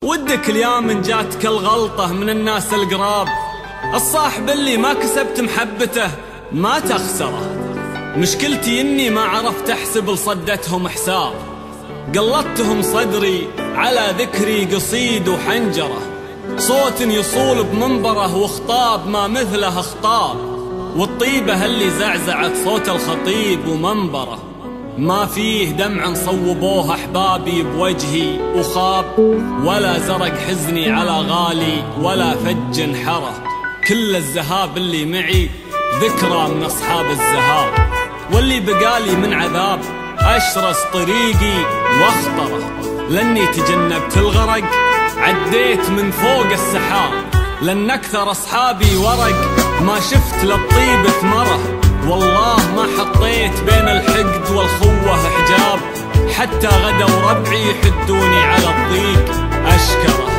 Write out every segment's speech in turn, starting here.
ودك اليوم ان جاتك الغلطة من الناس القراب، الصاحب اللي ما كسبت محبته ما تخسره. مشكلتي اني ما عرفت احسب لصدتهم حساب، قلدتهم صدري على ذكري قصيد وحنجرة، صوت يصول بمنبره وخطاب ما مثله خطاب، والطيبة اللي زعزعت صوت الخطيب ومنبره، ما فيه دمع صوبوه أحبابي بوجهي وخاب، ولا زرق حزني على غالي ولا فج انحره، كل الزهاب اللي معي ذكرى من أصحاب الزهاب، واللي بقالي من عذاب أشرس طريقي واخطره، لاني تجنبت الغرق عديت من فوق السحاب، لأن أكثر أصحابي ورق ما شفت للطيب ثمره، والله ما حطيت بين الحقد والخوة حجاب، حتى غدوا ربعي يحدوني على الضيق أشكره.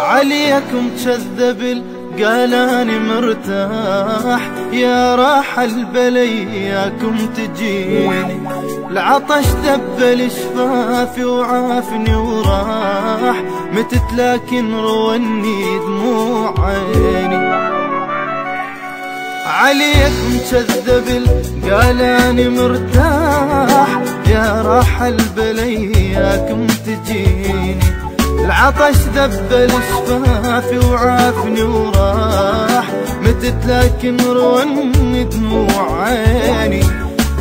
عليكم كذب قال أنا مرتاح، يا راح البلياكم تجيني، العطش دبل شفافي وعافني وراح، متت لكن رواني دموع عيني. عليكم كذب قال أنا مرتاح، يا راح البلياكم تجيني، العطش ذبل شفافي وعافني وراح، متت لكن رواني دموع عيني.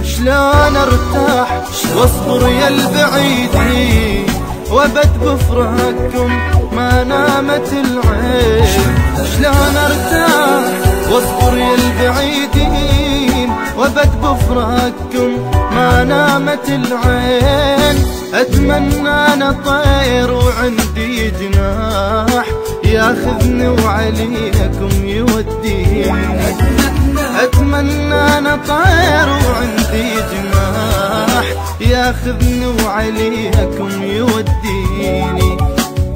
شلون ارتاح واصبر يا البعيدين، وابد بفراقكم ما نامت العين. شلون ارتاح واصبر يا البعيدين، وابد بفراقكم ما نامت العين. اتمنى انا طير وعندي جناح، ياخذني وعليكم يوديني. اتمنى انا طير وعندي جناح، ياخذني وعليكم يوديني.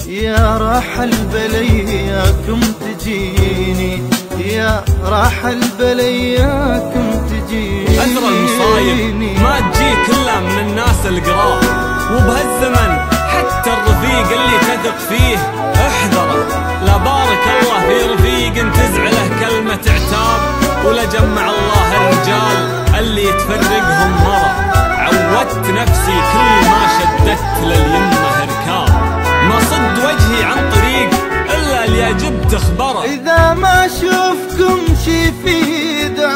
يا راح البلياكم تجيني، يا راح البلياكم تجيني. أثر المصايب ما تجيك إلا من الناس القراب، وبهالزمن حتى الرفيق اللي تثق فيه احذره، لا بارك الله في رفيق تزعله كلمة عتاب، ولا جمع الله الرجال اللي تفرقهم مرة. عودت نفسي كل ما شدت لليمة ركاب، ما صد وجهي عن طريق إلا اللي أجبت خبره. إذا ما أشوفكم شي في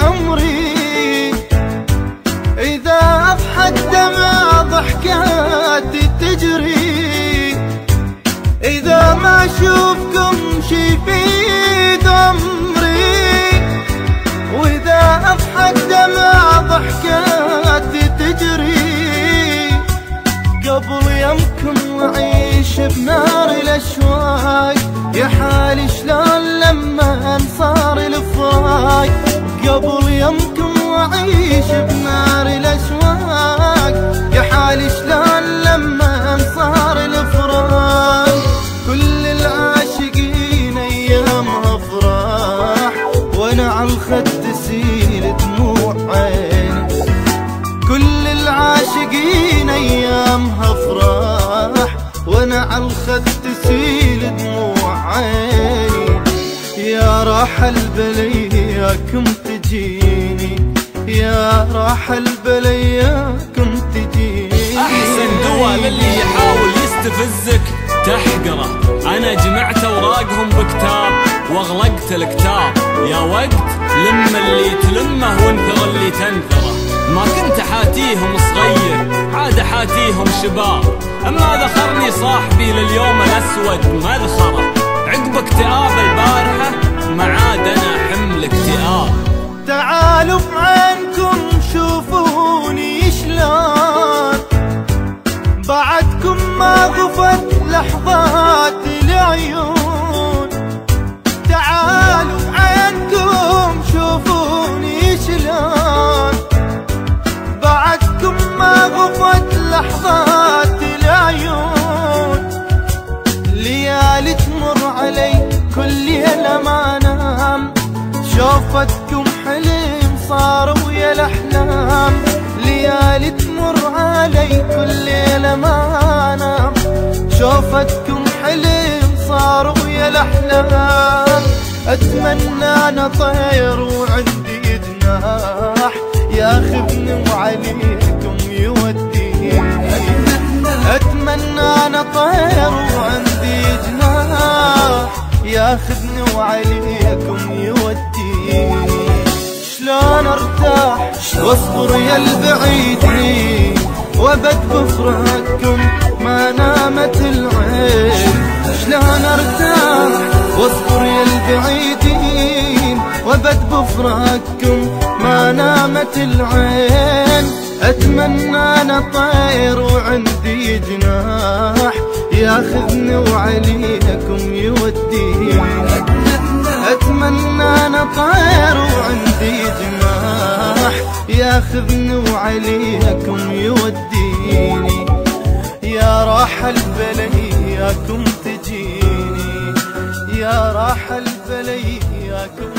عمري، إذا أضحك دمع ضحكاتي تجري، إذا ما أشوفكم شي في عمري، وإذا أضحك دمع ضحكاتي تجري، قبل يمكن أعيش بنار الأشواق، يا حالي شلون لما صار الفراق. قبل يمكن أعيش بنار الأشواق، يا حالي شلون لما صار الفراق. كل العاشقين أيامها أفراح، وأنا عالخد تسيل دموع عيني. كل العاشقين أيامها أفراح، وأنا عالخد تسيل دموع عيني. يا راح البلياكم تجيني، يا راح البلياكم تجيني. أحسن دوا للي يحاول يستفزك تحقره، أنا جمعت أوراقهم بكتاب واغلقت الكتاب. يا وقت لم اللي تلمه وانثر اللي تنثره، ما كنت حاتيهم صغير عاد حاتيهم شباب، أما ذخرني صاحبي لليوم الأسود مذخرة. عقب اكتئاب البارحة ما عاد أنا حمل اكتئاب. تعالوا بعينكم شوفوني شلون، بعدكم ما غفت لحظات العيون. تعالوا بعينكم شوفوني شلون، بعدكم ما غفت لحظات العيون. ليالي تمر علي كل ليلة ما انام، شوفتكم حلم صار ويا الأحلام. ليالي تمر علي كل ليلة ما انام، شوف وصفتكم حلم صار ويا الأحلام. أتمنى أنا طير وعندي جناح ياخذني وعليكم يوديني. أتمنى أنا طير وعندي جناح ياخذني وعليكم يوديني. شلون ارتاح واصبر يا البعيدين وابد بفراقكم ما نامت العين. شلون ارتاح واصبر يا البعيدين وابد بفراقكم ما نامت العين. اتمنى انا طير وعندي جناح ياخذني وعليكم يوديني. اتمنى انا طير وعندي جناح ياخذني وعليكم يوديني. يا راح البلي ياكم تجيني، يا راح البلي ياكم